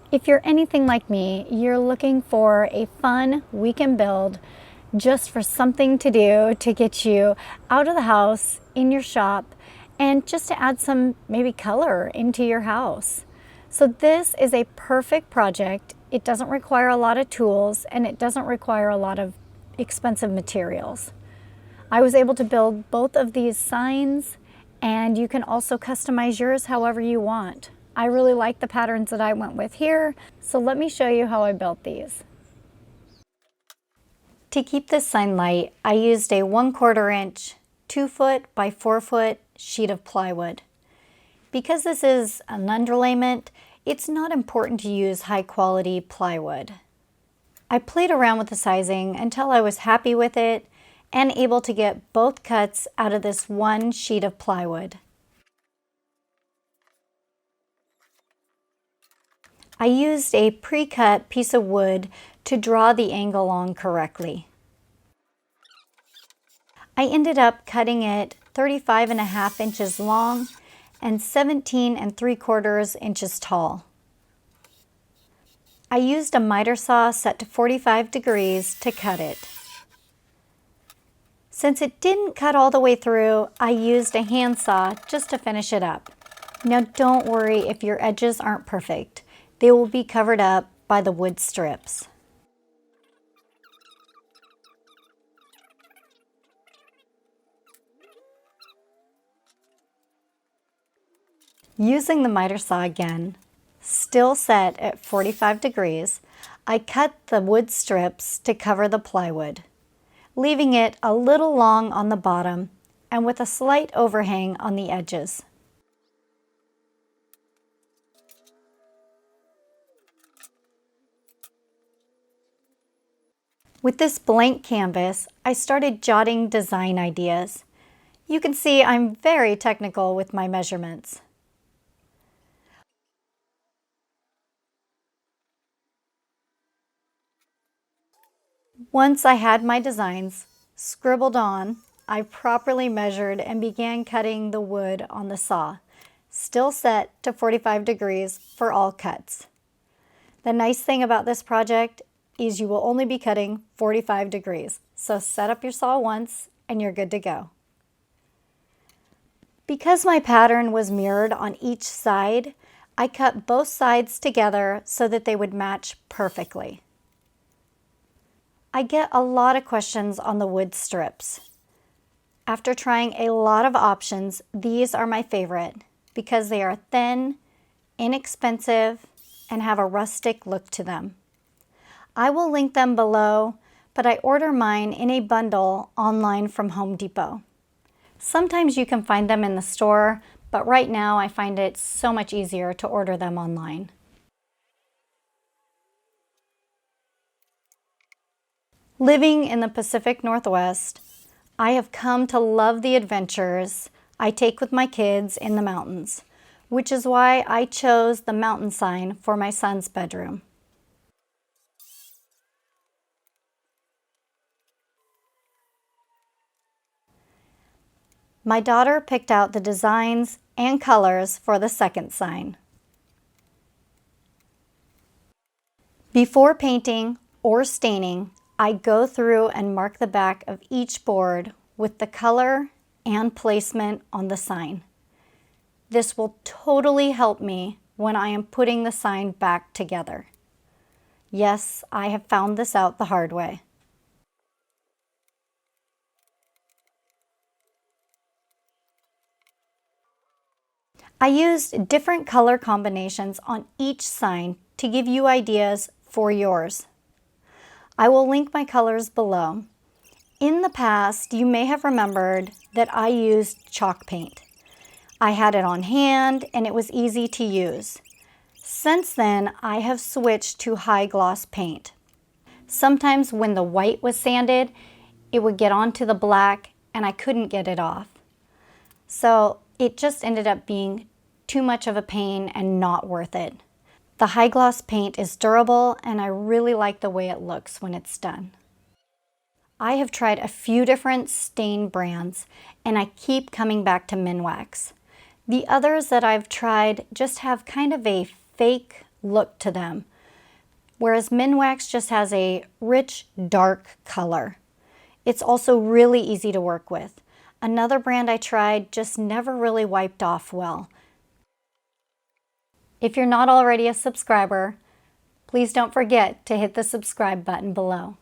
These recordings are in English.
If you're anything like me, you're looking for a fun weekend build just for something to do to get you out of the house, in your shop, and just to add some maybe color into your house. So this is a perfect project. It doesn't require a lot of tools and it doesn't require a lot of expensive materials. I was able to build both of these signs, and you can also customize yours however you want. I really like the patterns that I went with here, so let me show you how I built these. To keep this sign light, I used a 1/4 inch, 2-foot by 4-foot sheet of plywood. Because this is an underlayment, it's not important to use high quality plywood. I played around with the sizing until I was happy with it and able to get both cuts out of this one sheet of plywood. I used a pre-cut piece of wood to draw the angle on correctly. I ended up cutting it 35.5 inches long and 17 3/4 inches tall. I used a miter saw set to 45 degrees to cut it. Since it didn't cut all the way through, I used a handsaw just to finish it up. Now don't worry if your edges aren't perfect. They will be covered up by the wood strips. Using the miter saw again, still set at 45 degrees, I cut the wood strips to cover the plywood, leaving it a little long on the bottom and with a slight overhang on the edges. With this blank canvas, I started jotting design ideas. You can see I'm very technical with my measurements. Once I had my designs scribbled on, I properly measured and began cutting the wood on the saw, still set to 45 degrees for all cuts. The nice thing about this project is you will only be cutting 45 degrees, so set up your saw once and you're good to go. Because my pattern was mirrored on each side, I cut both sides together so that they would match perfectly. I get a lot of questions on the wood strips. After trying a lot of options, these are my favorite because they are thin, inexpensive, and have a rustic look to them. I will link them below, but I order mine in a bundle online from Home Depot. Sometimes you can find them in the store, but right now I find it so much easier to order them online. Living in the Pacific Northwest, I have come to love the adventures I take with my kids in the mountains, which is why I chose the mountain sign for my son's bedroom. My daughter picked out the designs and colors for the second sign. Before painting or staining, I go through and mark the back of each board with the color and placement on the sign. This will totally help me when I am putting the sign back together. Yes, I have found this out the hard way. I used different color combinations on each sign to give you ideas for yours. I will link my colors below. In the past, you may have remembered that I used chalk paint. I had it on hand and it was easy to use. Since then, I have switched to high gloss paint. Sometimes when the white was sanded, it would get onto the black and I couldn't get it off. So it just ended up being too much of a pain and not worth it. The high gloss paint is durable and I really like the way it looks when it's done. I have tried a few different stain brands and I keep coming back to Minwax. The others that I've tried just have kind of a fake look to them, whereas Minwax just has a rich, dark color. It's also really easy to work with. Another brand I tried just never really wiped off well. If you're not already a subscriber, please don't forget to hit the subscribe button below.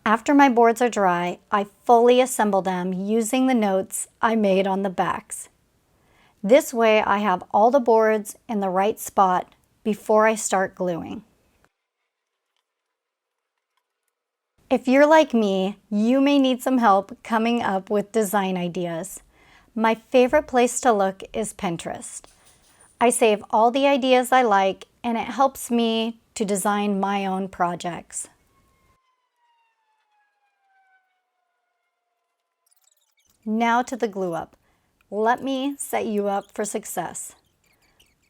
After my boards are dry, I fully assemble them using the notes I made on the backs. This way I have all the boards in the right spot before I start gluing. If you're like me, you may need some help coming up with design ideas. My favorite place to look is Pinterest. I save all the ideas I like, and it helps me to design my own projects. Now to the glue up. Let me set you up for success.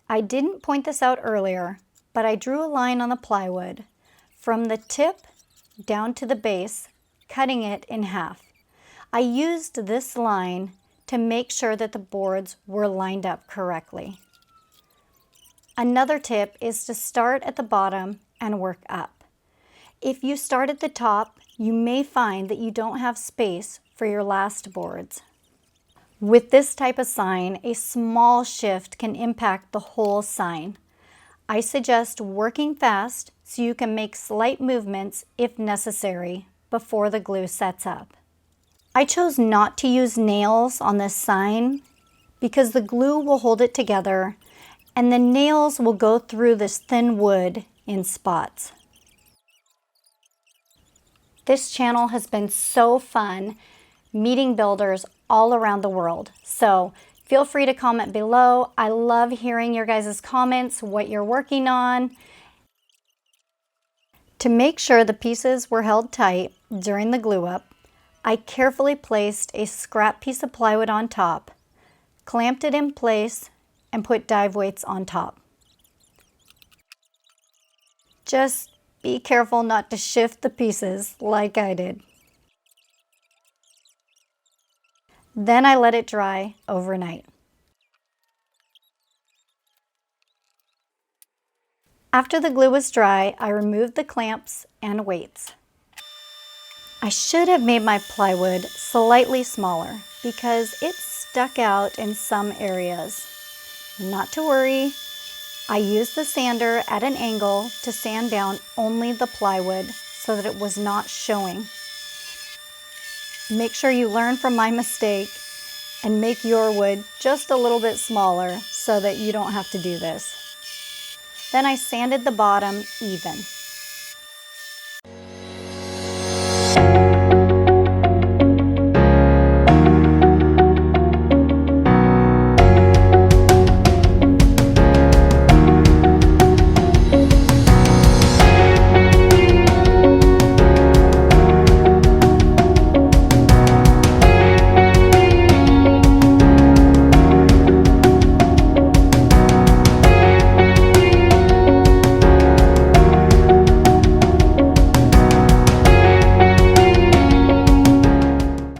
I didn't point this out earlier, but I drew a line on the plywood from the tip down to the base, cutting it in half. I used this line to make sure that the boards were lined up correctly. Another tip is to start at the bottom and work up. If you start at the top, you may find that you don't have space for your last boards. With this type of sign, a small shift can impact the whole sign. I suggest working fast so you can make slight movements if necessary before the glue sets up. I chose not to use nails on this sign because the glue will hold it together and the nails will go through this thin wood in spots. This channel has been so fun meeting builders all around the world. So feel free to comment below. I love hearing your guys' comments, what you're working on. To make sure the pieces were held tight during the glue up, I carefully placed a scrap piece of plywood on top, clamped it in place, and put dive weights on top. Just be careful not to shift the pieces like I did. Then I let it dry overnight. After the glue was dry, I removed the clamps and weights. I should have made my plywood slightly smaller because it stuck out in some areas. Not to worry, I used the sander at an angle to sand down only the plywood so that it was not showing. Make sure you learn from my mistake and make your wood just a little bit smaller so that you don't have to do this. Then I sanded the bottom even.